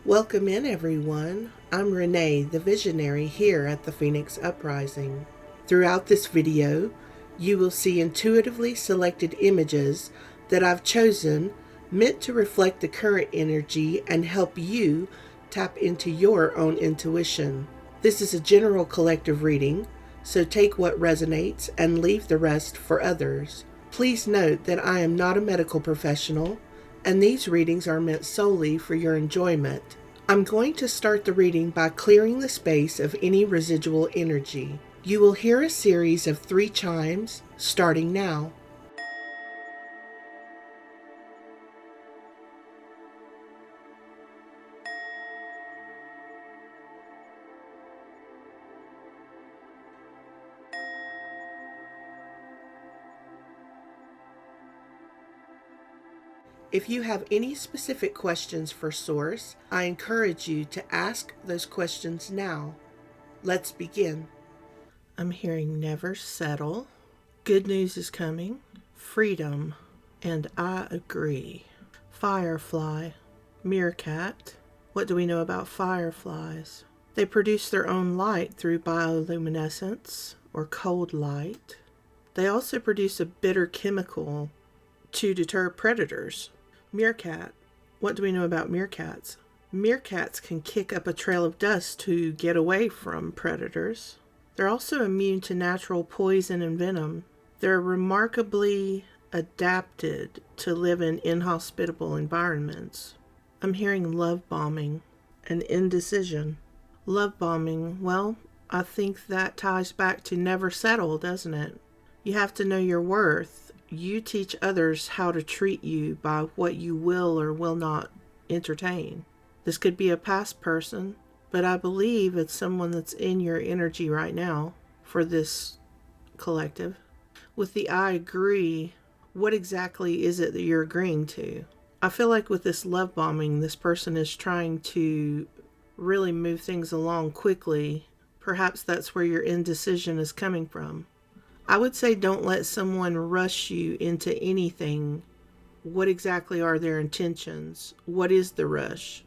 Welcome in, everyone. I'm Renee, the visionary here at the Phoenix Uprising. Throughout this video, you will see intuitively selected images that I've chosen meant to reflect the current energy and help you tap into your own intuition. This is a general collective reading, so take what resonates and leave the rest for others. Please note that I am not a medical professional, and these readings are meant solely for your enjoyment. I'm going to start the reading by clearing the space of any residual energy. You will hear a series of 3 chimes starting now. If you have any specific questions for Source, I encourage you to ask those questions now. Let's begin. I'm hearing never settle. Good news is coming. Freedom. And I agree. Firefly. Meerkat. What do we know about fireflies? They produce their own light through bioluminescence or cold light. They also produce a bitter chemical to deter predators. Meerkat. What do we know about meerkats? Meerkats can kick up a trail of dust to get away from predators. They're also immune to natural poison and venom. They're remarkably adapted to live in inhospitable environments. I'm hearing love bombing and indecision. Love bombing, well, I think that ties back to never settle, doesn't it? You have to know your worth. You teach others how to treat you by what you will or will not entertain. This could be a past person, but I believe it's someone that's in your energy right now for this collective. With the I agree, what exactly is it that you're agreeing to? I feel like with this love bombing, this person is trying to really move things along quickly. Perhaps that's where your indecision is coming from. I would say don't let someone rush you into anything. What exactly are their intentions? What is the rush?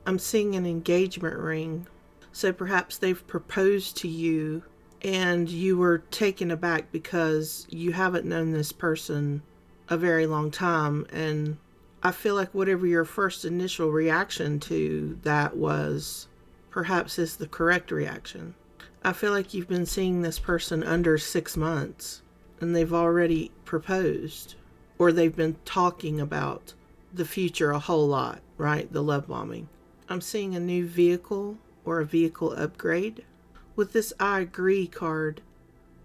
I'm seeing an engagement ring. So perhaps they've proposed to you and you were taken aback because you haven't known this person a very long time. And I feel like whatever your first initial reaction to that was, perhaps is the correct reaction. I feel like you've been seeing this person under 6 months and they've already proposed, or they've been talking about the future a whole lot, right? The love bombing. I'm seeing a new vehicle or a vehicle upgrade. With this I agree card,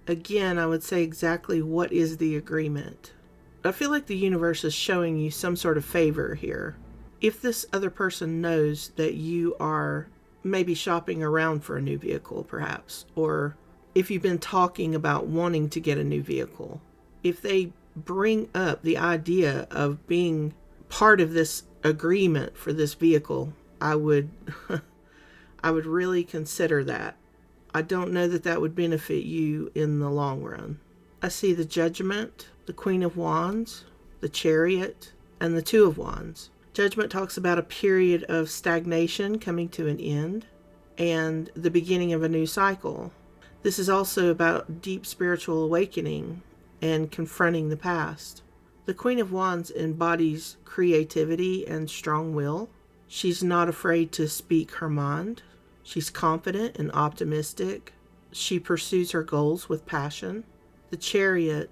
again, I would say exactly what is the agreement. I feel like the universe is showing you some sort of favor here. If this other person knows that you are maybe shopping around for a new vehicle, perhaps, or if you've been talking about wanting to get a new vehicle, if they bring up the idea of being part of this agreement for this vehicle, I would really consider that. I don't know that that would benefit you in the long run. I see the Judgment, the Queen of Wands, the Chariot, and the Two of Wands. Judgment talks about a period of stagnation coming to an end and the beginning of a new cycle. This is also about deep spiritual awakening and confronting the past. The Queen of Wands embodies creativity and strong will. She's not afraid to speak her mind. She's confident and optimistic. She pursues her goals with passion. The Chariot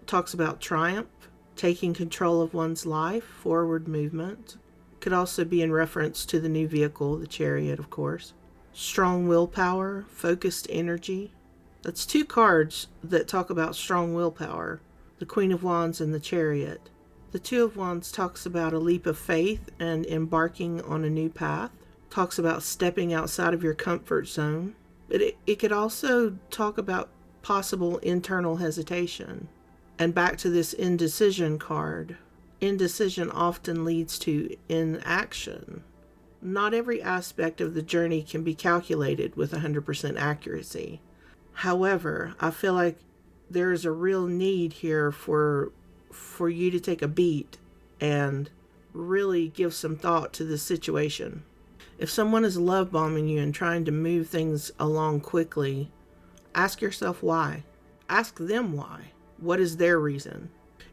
talks about triumph, taking control of one's life, forward movement. Could also be in reference to the new vehicle, the Chariot, of course. Strong willpower, focused energy. That's 2 cards that talk about strong willpower, the Queen of Wands and the Chariot. The Two of Wands talks about a leap of faith and embarking on a new path. Talks about stepping outside of your comfort zone. But it could also talk about possible internal hesitation. And back to this indecision card. Indecision often leads to inaction. Not every aspect of the journey can be calculated with 100% accuracy. However, I feel like there is a real need here for you to take a beat and really give some thought to this situation. If someone is love bombing you and trying to move things along quickly, ask yourself why. Ask them why. What is their reason?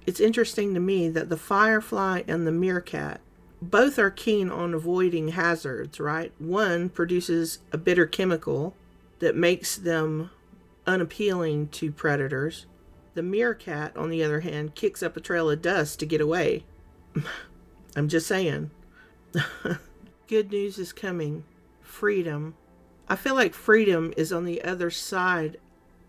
It's interesting to me that the firefly and the meerkat both are keen on avoiding hazards, right? One produces a bitter chemical that makes them unappealing to predators. The meerkat, on the other hand, kicks up a trail of dust to get away. I'm just saying. Good news is coming. Freedom. I feel like freedom is on the other side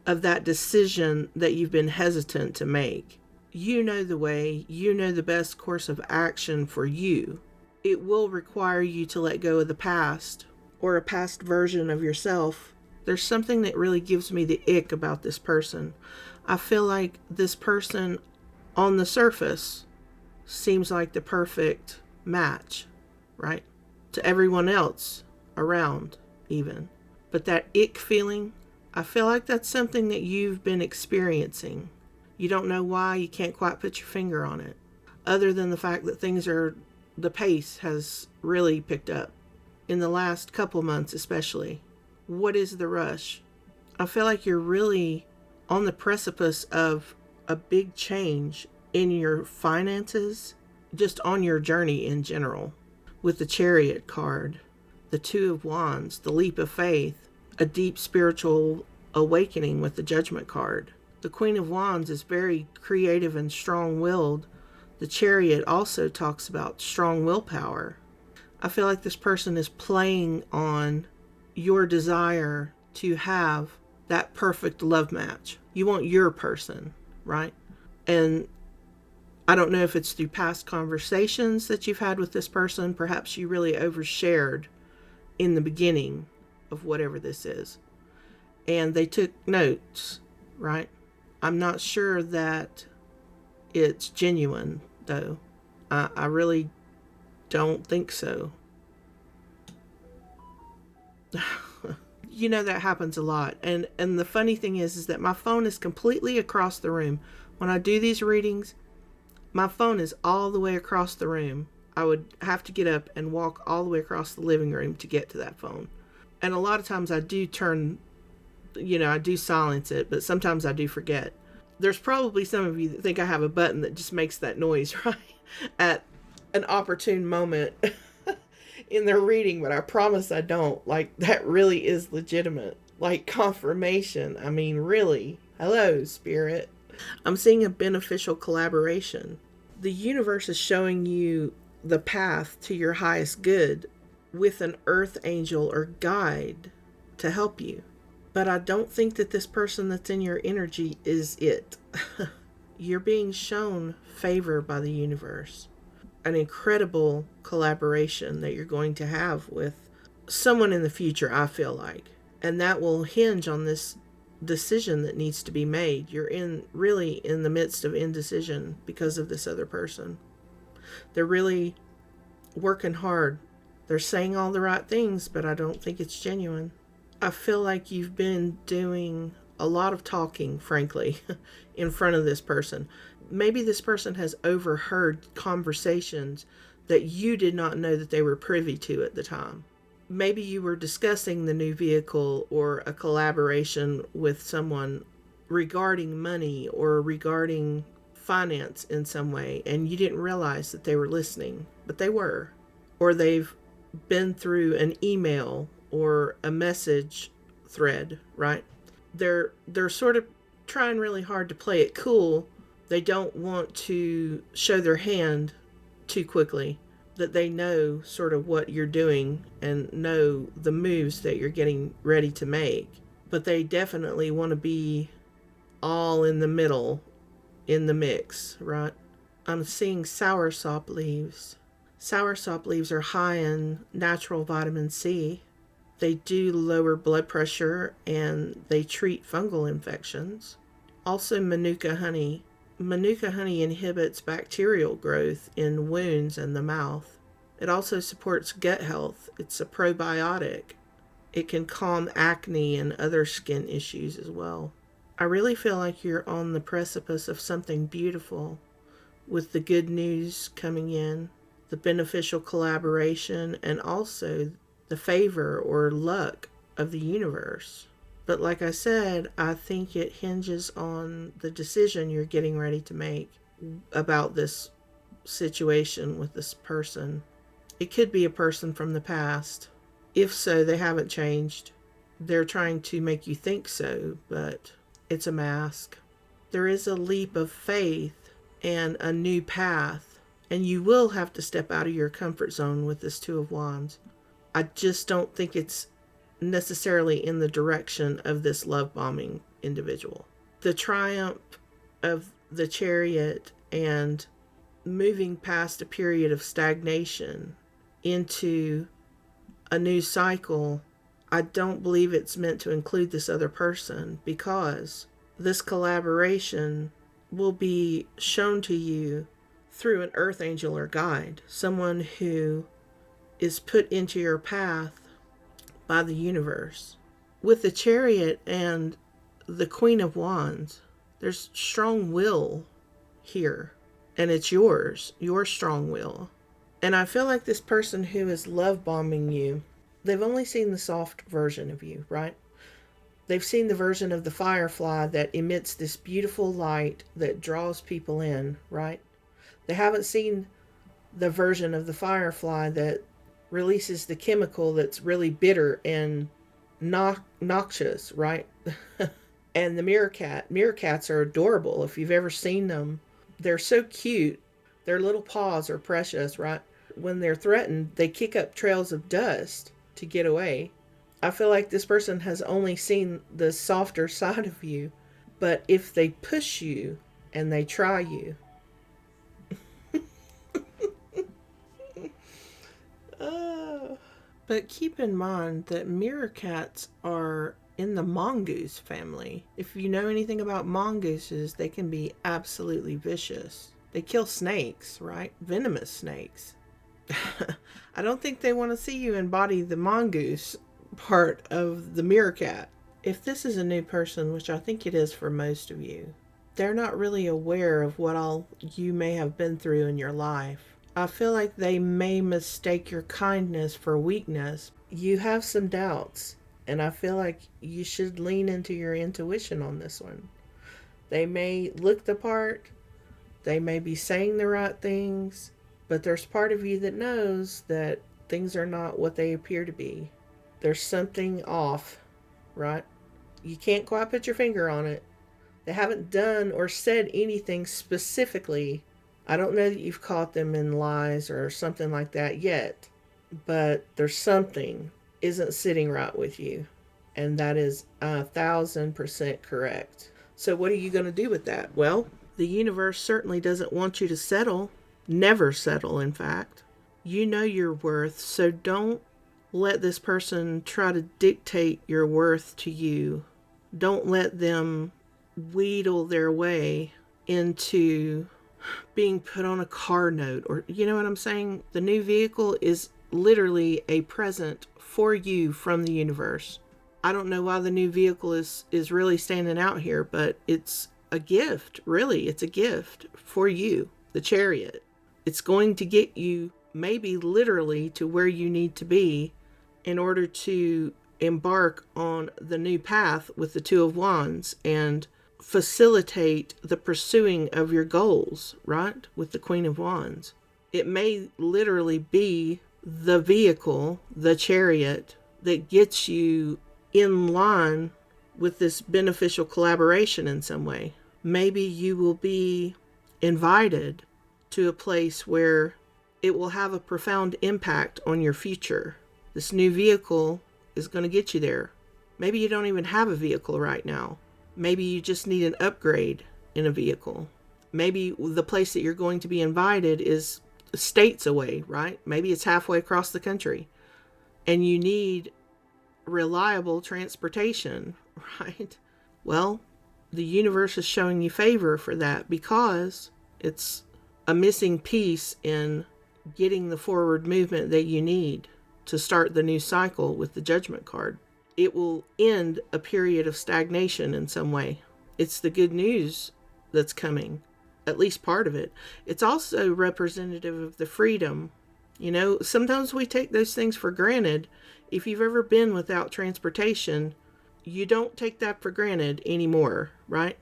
of that decision that you've been hesitant to make. You know the way, you know the best course of action for you. It will require you to let go of the past or a past version of yourself. There's something that really gives me the ick about this person. I feel like this person on the surface seems like the perfect match, right? To everyone else around, even. But that ick feeling, I feel like that's something that you've been experiencing. You don't know why, you can't quite put your finger on it. Other than the fact that the pace has really picked up. In the last couple months especially. What is the rush? I feel like you're really on the precipice of a big change in your finances, just on your journey in general. With the Chariot card, the Two of Wands, the Leap of Faith, a deep spiritual awakening with the Judgment card. The Queen of Wands is very creative and strong-willed. The Chariot also talks about strong willpower. I feel like this person is playing on your desire to have that perfect love match. You want your person, right? And I don't know if it's through past conversations that you've had with this person. Perhaps you really overshared in the beginning of whatever this is. And they took notes, right? I'm not sure that it's genuine, though. I really don't think so. You know, that happens a lot. And the funny thing is that my phone is completely across the room. When I do these readings, my phone is all the way across the room. I would have to get up and walk all the way across the living room to get to that phone. And a lot of times I do I do silence it, but sometimes I do forget. There's probably some of you that think I have a button that just makes that noise, right? At an opportune moment in their reading, but I promise I don't. Like, that really is legitimate. Like, confirmation. I mean, really. Hello, Spirit. I'm seeing a beneficial collaboration. The universe is showing you the path to your highest good with an earth angel or guide to help you. But I don't think that this person that's in your energy is it. You're being shown favor by the universe. An incredible collaboration that you're going to have with someone in the future, I feel like. And that will hinge on this decision that needs to be made. You're really in the midst of indecision because of this other person. They're really working hard. They're saying all the right things, but I don't think it's genuine. I feel like you've been doing a lot of talking, frankly, in front of this person. Maybe this person has overheard conversations that you did not know that they were privy to at the time. Maybe you were discussing the new vehicle or a collaboration with someone regarding money or regarding finance in some way, and you didn't realize that they were listening, but they were. Or they've been through an email or a message thread, right? They're sort of trying really hard to play it cool. They don't want to show their hand too quickly, that they know sort of what you're doing and know the moves that you're getting ready to make. But they definitely want to be all in the middle, in the mix, right? I'm seeing soursop leaves. Soursop leaves are high in natural vitamin C. They do lower blood pressure and they treat fungal infections. Also, Manuka honey. Manuka honey inhibits bacterial growth in wounds and the mouth. It also supports gut health. It's a probiotic. It can calm acne and other skin issues as well. I really feel like you're on the precipice of something beautiful with the good news coming in, the beneficial collaboration, and also the favor or luck of the universe. But like I said, I think it hinges on the decision you're getting ready to make about this situation with this person. It could be a person from the past. If so, they haven't changed. They're trying to make you think so, but it's a mask. There is a leap of faith and a new path, and you will have to step out of your comfort zone with this Two of Wands. I just don't think it's necessarily in the direction of this love bombing individual. The triumph of the Chariot and moving past a period of stagnation into a new cycle, I don't believe it's meant to include this other person, because this collaboration will be shown to you through an earth angel or guide, someone who is put into your path by the universe. With the Chariot and the Queen of Wands, there's strong will here, and it's yours, your strong will. And I feel like this person who is love bombing you, they've only seen the soft version of you, right? They've seen the version of the firefly that emits this beautiful light that draws people in, right? They haven't seen the version of the firefly that releases the chemical that's really bitter and noxious, right? And the meerkats are adorable. If you've ever seen them, they're so cute. Their little paws are precious, right? When they're threatened, they kick up trails of dust to get away. I feel like this person has only seen the softer side of you, but if they push you and they try you, But keep in mind that meerkats are in the mongoose family. If you know anything about mongooses, they can be absolutely vicious. They kill snakes, right? Venomous snakes. I don't think they want to see you embody the mongoose part of the meerkat. If this is a new person, which I think it is for most of you, they're not really aware of what all you may have been through in your life. I feel like they may mistake your kindness for weakness. You have some doubts, and I feel like you should lean into your intuition on this one. They may look the part, they may be saying the right things, but there's part of you that knows that things are not what they appear to be. There's something off, right? You can't quite put your finger on it. They haven't done or said anything specifically. I don't know that you've caught them in lies or something like that yet, but there's something isn't sitting right with you, and that is 1,000% correct. So what are you going to do with that? Well, the universe certainly doesn't want you to settle. Never settle, in fact. You know your worth, so don't let this person try to dictate your worth to you. Don't let them wheedle their way into being put on a car note, or you know what I'm saying? The new vehicle is literally a present for you from the universe. I don't know why the new vehicle is really standing out here, but it's a gift. Really, it's a gift for you, the Chariot. It's going to get you maybe literally to where you need to be in order to embark on the new path with the Two of Wands and facilitate the pursuing of your goals, right? With the Queen of Wands. It may literally be the vehicle, the Chariot, that gets you in line with this beneficial collaboration in some way. Maybe you will be invited to a place where it will have a profound impact on your future. This new vehicle is going to get you there. Maybe you don't even have a vehicle right now. Maybe you just need an upgrade in a vehicle. Maybe the place that you're going to be invited is states away, right? Maybe it's halfway across the country. And you need reliable transportation, right? Well, the universe is showing you favor for that because it's a missing piece in getting the forward movement that you need to start the new cycle with the Judgment card. It will end a period of stagnation in some way. It's the good news that's coming, at least part of it. It's also representative of the freedom Sometimes we take those things for granted. If you've ever been without transportation, you don't take that for granted anymore, right?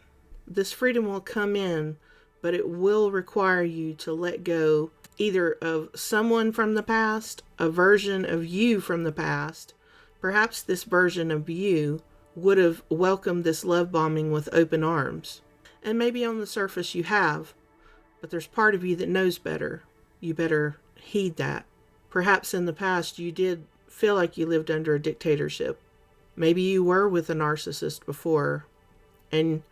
This freedom will come in, but it will require you to let go either of someone from the past, a version of you from the past. Perhaps this version of you would have welcomed this love bombing with open arms. And maybe on the surface you have, but there's part of you that knows better. You better heed that. Perhaps in the past you did feel like you lived under a dictatorship. Maybe you were with a narcissist before, and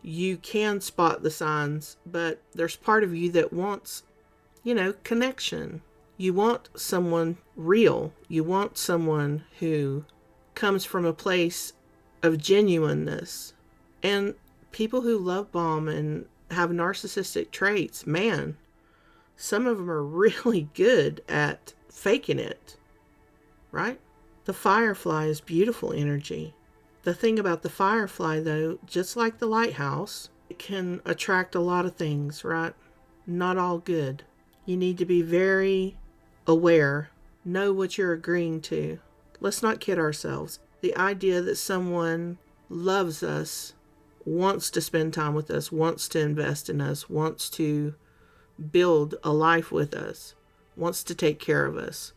you can spot the signs, but there's part of you that wants, connection. You want someone real. You want someone who comes from a place of genuineness. And people who love bomb and have narcissistic traits, man, some of them are really good at faking it, right? The firefly is beautiful energy. The thing about the firefly, though, just like the lighthouse, it can attract a lot of things, right? Not all good. You need to be very aware. Know what you're agreeing to. Let's not kid ourselves. The idea that someone loves us, wants to spend time with us, wants to invest in us, wants to build a life with us, wants to take care of us.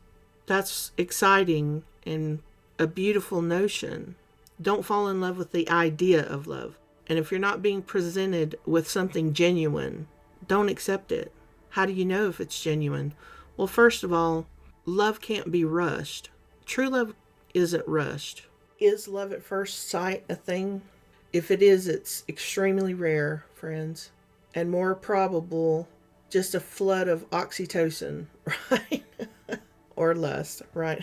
That's exciting and a beautiful notion. Don't fall in love with the idea of love. And if you're not being presented with something genuine, don't accept it. How do you know if it's genuine? Well, first of all, love can't be rushed. True love isn't rushed. Is love at first sight a thing? If it is, it's extremely rare, friends, and more probable just a flood of oxytocin, right? Or lust, right?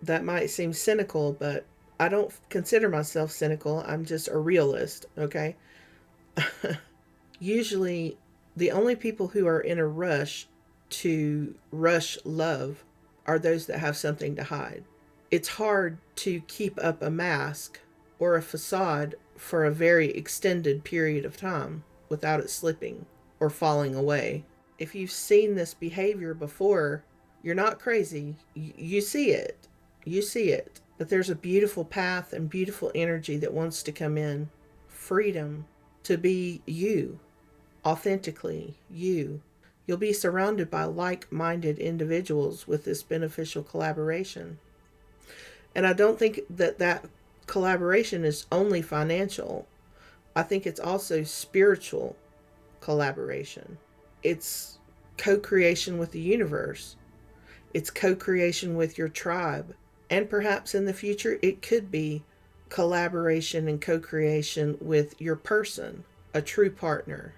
That might seem cynical, but I don't consider myself cynical. I'm just a realist, okay? Usually, the only people who are in a rush to rush love are those that have something to hide. It's hard to keep up a mask or a facade for a very extended period of time without it slipping or falling away. If you've seen this behavior before, you're not crazy. You see it. You see it. But there's a beautiful path and beautiful energy that wants to come in. Freedom to be you, authentically you. You'll be surrounded by like-minded individuals with this beneficial collaboration. And I don't think that collaboration is only financial. I think it's also spiritual collaboration. It's co-creation with the universe. It's co-creation with your tribe. And perhaps in the future, it could be collaboration and co-creation with your person, a true partner.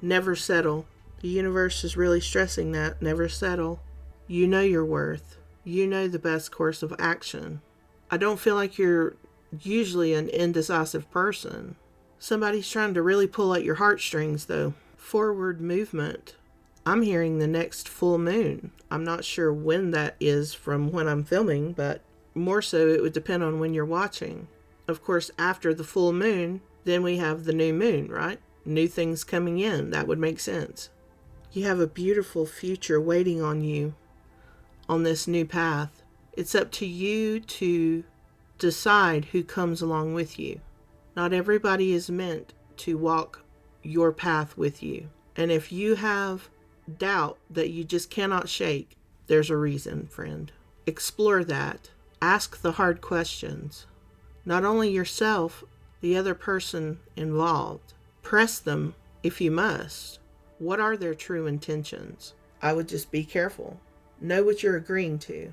Never settle. The universe is really stressing that. Never settle. You know your worth. You know the best course of action. I don't feel like you're usually an indecisive person. Somebody's trying to really pull at your heartstrings, though. Forward movement. I'm hearing the next full moon. I'm not sure when that is from when I'm filming, but more so it would depend on when you're watching. Of course, after the full moon, then we have the new moon, right? New things coming in. That would make sense. You have a beautiful future waiting on you on this new path. It's up to you to decide who comes along with you. Not everybody is meant to walk your path with you. And if you have doubt that you just cannot shake, there's a reason, friend. Explore that. Ask the hard questions. Not only yourself, the other person involved. Press them if you must. What are their true intentions? I would just be careful. Know what you're agreeing to.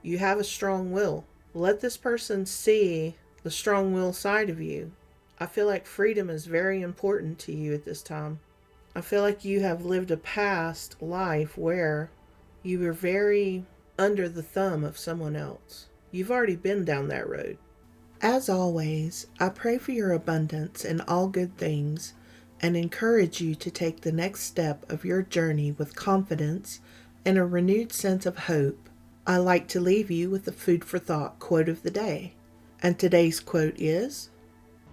You have a strong will. Let this person see the strong will side of you. I feel like freedom is very important to you at this time. I feel like you have lived a past life where you were very under the thumb of someone else. You've already been down that road. As always, I pray for your abundance in all good things and encourage you to take the next step of your journey with confidence and a renewed sense of hope. I like to leave you with the food for thought quote of the day. And today's quote is,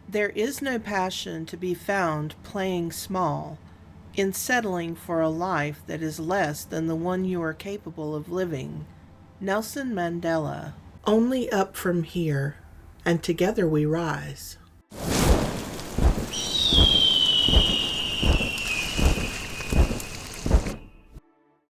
"There is no passion to be found playing small, in settling for a life that is less than the one you are capable of living. Nelson Mandela. Only up from here, and together we rise.